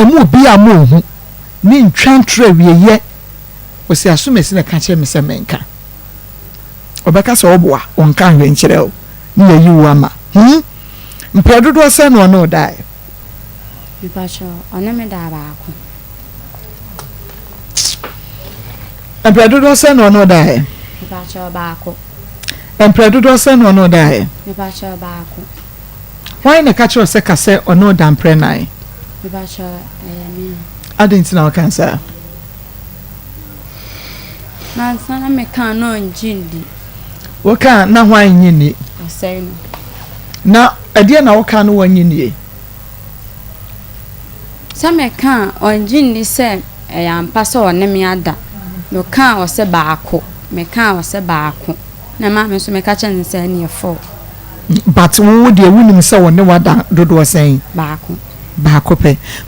emu bi amu hu ni ntwantre wieye o se asumesi na ka kire me se menka obeka so oboa onka hwe nkire o ni yayi wo ama mpedodo se no no dai mi pacho ona me da ba ko mpedodo se no no dai mi pacho ba ko mpedodo se no no dai mi pacho ba ko why na ka kire se ka se ono da mpre nai mi pacho mi adenti na kansa na sana me kan no njindi woka na hwan nyini asai no na ade na woka no wanyini sa me kan onjindi se yampa se one me ada no kan o se baako me kan o se baako na ma me so me ka chen se na efo but wo de wunim se wone wada dodo sen baako pe